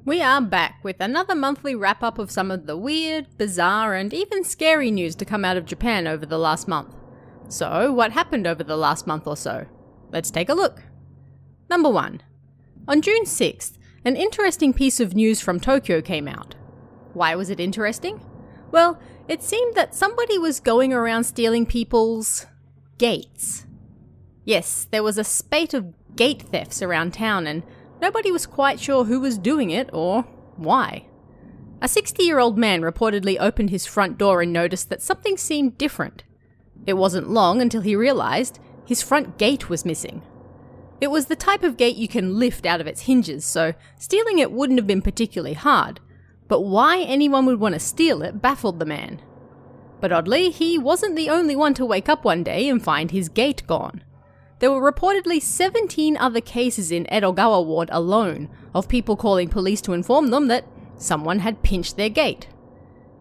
We are back with another monthly wrap-up of some of the weird, bizarre, and even scary news to come out of Japan over the last month. So, what happened over the last month or so? Let's take a look. Number 1. On June 6th, an interesting piece of news from Tokyo came out. Why was it interesting? Well, it seemed that somebody was going around stealing people's gates. Yes, there was a spate of gate thefts around town and nobody was quite sure who was doing it or why. A 60-year-old man reportedly opened his front door and noticed that something seemed different. It wasn't long until he realized his front gate was missing. It was the type of gate you can lift out of its hinges, so stealing it wouldn't have been particularly hard. But why anyone would want to steal it baffled the man. But oddly, he wasn't the only one to wake up one day and find his gate gone. There were reportedly 17 other cases in Ozegoya ward alone of people calling police to inform them that someone had pinched their gate.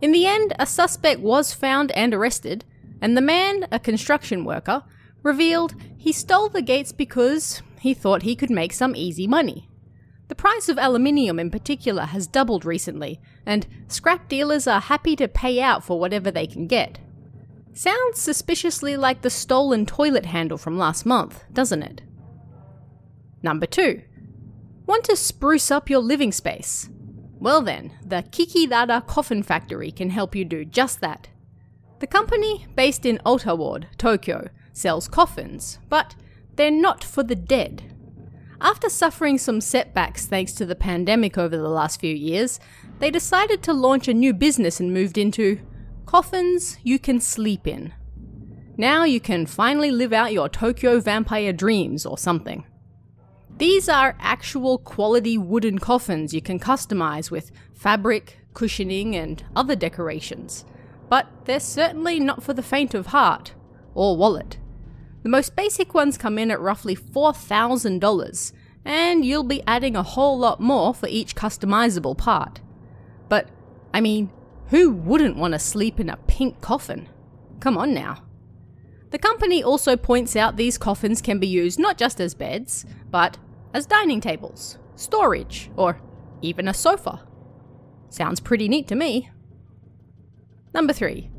In the end, a suspect was found and arrested, and the man, a construction worker, revealed he stole the gates because he thought he could make some easy money. The price of aluminium in particular has doubled recently, and scrap dealers are happy to pay out for whatever they can get. Sounds suspiciously like the stolen toilet handle from last month, doesn't it? Number 2. Want to spruce up your living space? Well then, the Kikidara Coffin Factory can help you do just that. The company, based in Ota Ward, Tokyo, sells coffins, but they're not for the dead. After suffering some setbacks thanks to the pandemic over the last few years, they decided to launch a new business and moved into coffins you can sleep in. Now you can finally live out your Tokyo vampire dreams or something. These are actual quality wooden coffins you can customize with fabric, cushioning, and other decorations. But they're certainly not for the faint of heart or wallet. The most basic ones come in at roughly $4,000, and you'll be adding a whole lot more for each customizable part. But, I mean, who wouldn't want to sleep in a pink coffin? Come on now. The company also points out these coffins can be used not just as beds, but as dining tables, storage, or even a sofa. Sounds pretty neat to me. Number 3.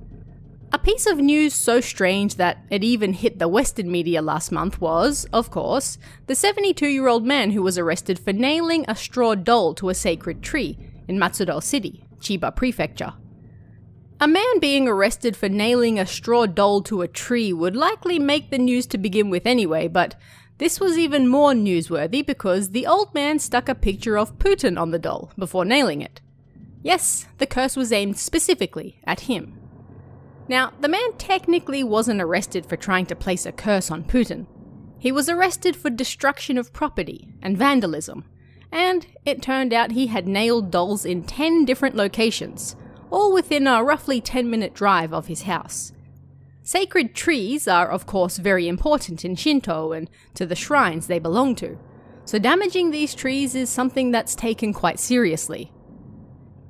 A piece of news so strange that it even hit the Western media last month was, of course, the 72-year-old man who was arrested for nailing a straw doll to a sacred tree in Matsudo City, Chiba Prefecture. A man being arrested for nailing a straw doll to a tree would likely make the news to begin with anyway, but this was even more newsworthy because the old man stuck a picture of Putin on the doll before nailing it. Yes, the curse was aimed specifically at him. Now, the man technically wasn't arrested for trying to place a curse on Putin. He was arrested for destruction of property and vandalism, and it turned out he had nailed dolls in 10 different locations, all within a roughly 10-minute drive of his house. Sacred trees are of course very important in Shinto and to the shrines they belong to, so damaging these trees is something that's taken quite seriously.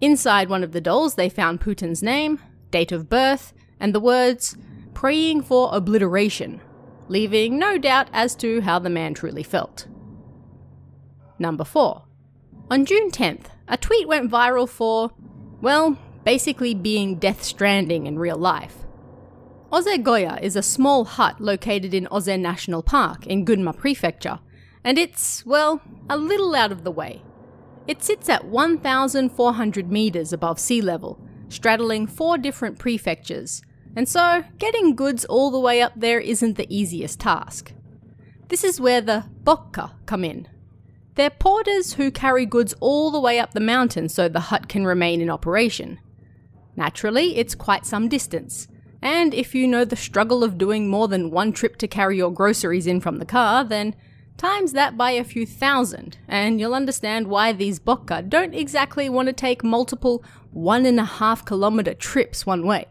Inside one of the dolls they found Putin's name, date of birth, and the words, "praying for obliteration," leaving no doubt as to how the man truly felt. Number 4. On June 10th, a tweet went viral for, well, basically being Death Stranding in real life. Ozegoya is a small hut located in Oze National Park in Gunma Prefecture, and it's, well, a little out of the way. It sits at 1,400 meters above sea level, straddling 4 different prefectures, and so getting goods all the way up there isn't the easiest task. This is where the bokka come in. They're porters who carry goods all the way up the mountain so the hut can remain in operation. Naturally, it's quite some distance, and if you know the struggle of doing more than one trip to carry your groceries in from the car, then times that by a few thousand, and you'll understand why these bokka don't exactly want to take multiple 1.5 kilometer trips one way.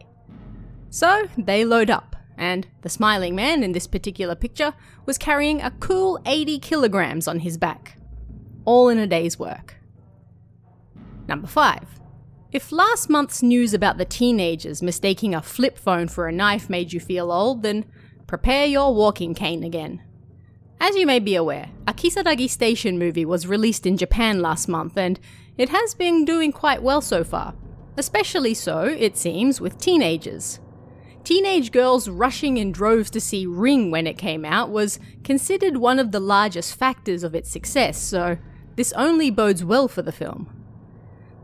So they load up, and the smiling man in this particular picture was carrying a cool 80 kilograms on his back. All in a day's work. Number 5. If last month's news about the teenagers mistaking a flip phone for a knife made you feel old, then prepare your walking cane again. As you may be aware, a Kisaragi Station movie was released in Japan last month, and it has been doing quite well so far. Especially so, it seems, with teenagers. Teenage girls rushing in droves to see Ring when it came out was considered one of the largest factors of its success, so this only bodes well for the film.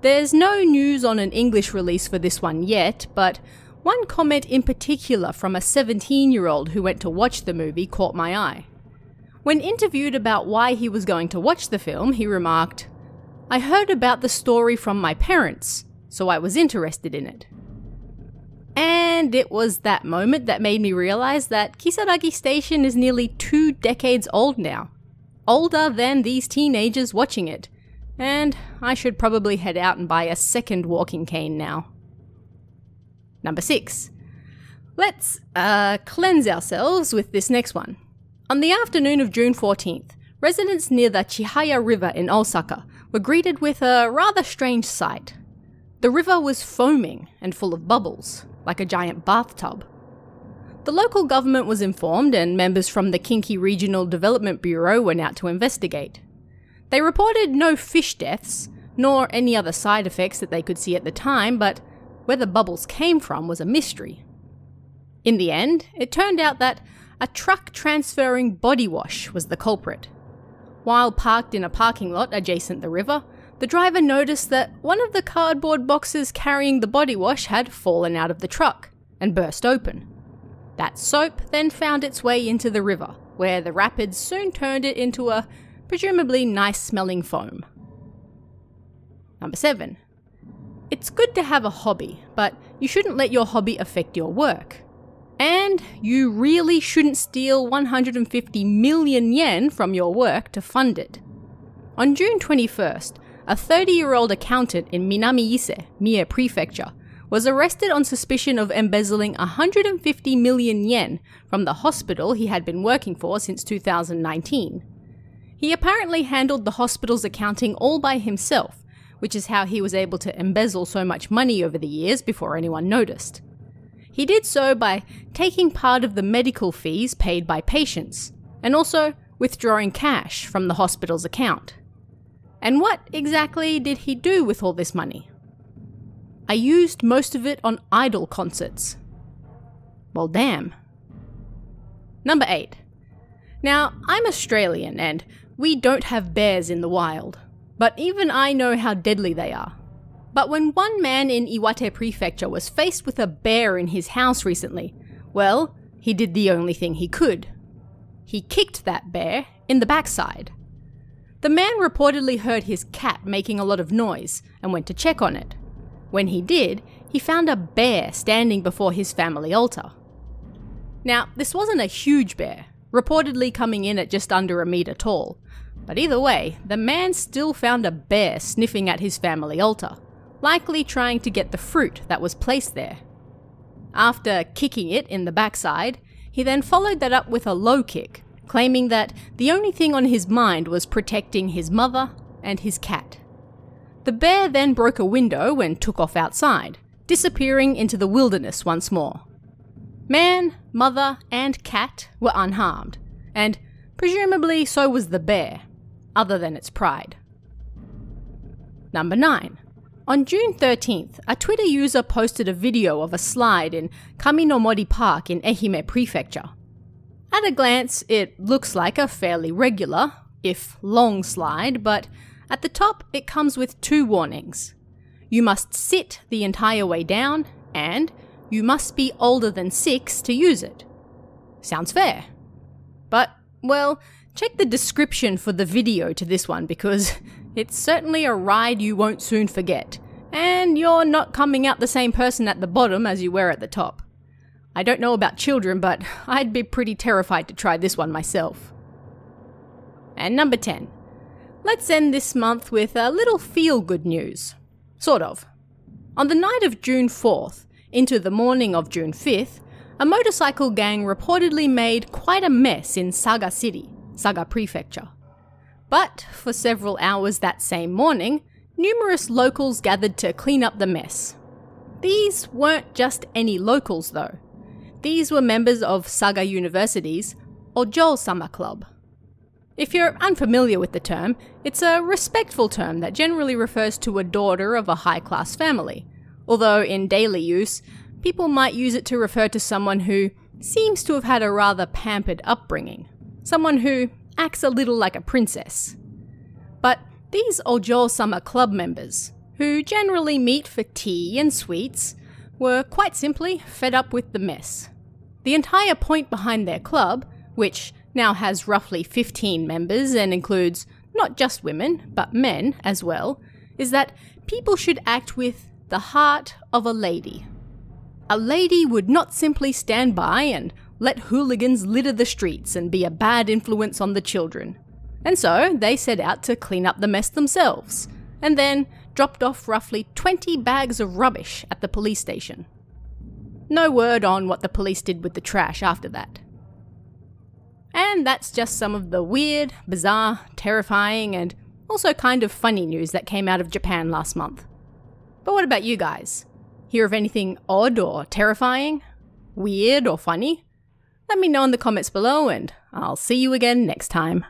There's no news on an English release for this one yet, but one comment in particular from a 17-year-old who went to watch the movie caught my eye. When interviewed about why he was going to watch the film, he remarked, "I heard about the story from my parents, so I was interested in it." And it was that moment that made me realize that Kisaragi Station is nearly 2 decades old now. Older than these teenagers watching it. And I should probably head out and buy a second walking cane now. Number 6. Let's cleanse ourselves with this next one. On the afternoon of June 14th, residents near the Chihaya River in Osaka were greeted with a rather strange sight. The river was foaming and full of bubbles, like a giant bathtub. The local government was informed, and members from the Kinki Regional Development Bureau went out to investigate. They reported no fish deaths, nor any other side effects that they could see at the time, but where the bubbles came from was a mystery. In the end, it turned out that a truck transferring body wash was the culprit. While parked in a parking lot adjacent the river, the driver noticed that one of the cardboard boxes carrying the body wash had fallen out of the truck and burst open. That soap then found its way into the river, where the rapids soon turned it into a presumably nice-smelling foam. Number 7. It's good to have a hobby, but you shouldn't let your hobby affect your work. And you really shouldn't steal 150 million yen from your work to fund it. On June 21st, a 30-year-old accountant in Minami-Ise, Mie Prefecture, was arrested on suspicion of embezzling 150 million yen from the hospital he had been working for since 2019. He apparently handled the hospital's accounting all by himself, which is how he was able to embezzle so much money over the years before anyone noticed. He did so by taking part of the medical fees paid by patients, and also withdrawing cash from the hospital's account. And what exactly did he do with all this money? I used most of it on idol concerts. Well, damn. Number 8. Now, I'm Australian and we don't have bears in the wild, but even I know how deadly they are. But when one man in Iwate Prefecture was faced with a bear in his house recently, well, he did the only thing he could. He kicked that bear in the backside. The man reportedly heard his cat making a lot of noise and went to check on it. When he did, he found a bear standing before his family altar. Now, this wasn't a huge bear, reportedly coming in at just under a meter tall, but either way, the man still found a bear sniffing at his family altar, likely trying to get the fruit that was placed there. After kicking it in the backside, he then followed that up with a low kick, claiming that the only thing on his mind was protecting his mother and his cat. The bear then broke a window and took off outside, disappearing into the wilderness once more. Man, mother, and cat were unharmed, and presumably so was the bear, other than its pride. Number 9. On June 13th, a Twitter user posted a video of a slide in Kaminomori Park in Ehime Prefecture. At a glance, it looks like a fairly regular, if long slide, but at the top it comes with 2 warnings. You must sit the entire way down, and you must be older than 6 to use it. Sounds fair. But, well, check the description for the video to this one because it's certainly a ride you won't soon forget, and you're not coming out the same person at the bottom as you were at the top. I don't know about children, but I'd be pretty terrified to try this one myself. And number 10. Let's end this month with a little feel-good news. Sort of. On the night of June 4th, into the morning of June 5th, a motorcycle gang reportedly made quite a mess in Saga City, Saga Prefecture. But for several hours that same morning, numerous locals gathered to clean up the mess. These weren't just any locals though. These were members of Saga University's Ojo-sama Club. If you're unfamiliar with the term, it's a respectful term that generally refers to a daughter of a high-class family, although in daily use, people might use it to refer to someone who seems to have had a rather pampered upbringing, someone who acts a little like a princess. But these Ozegoya summer club members, who generally meet for tea and sweets, were quite simply fed up with the mess. The entire point behind their club, which now has roughly 15 members and includes not just women, but men as well, is that people should act with the heart of a lady. A lady would not simply stand by and let hooligans litter the streets and be a bad influence on the children. And so they set out to clean up the mess themselves, and then dropped off roughly 20 bags of rubbish at the police station. No word on what the police did with the trash after that. And that's just some of the weird, bizarre, terrifying, and also kind of funny news that came out of Japan last month. But what about you guys? Hear of anything odd or terrifying? Weird or funny? Let me know in the comments below, and I'll see you again next time.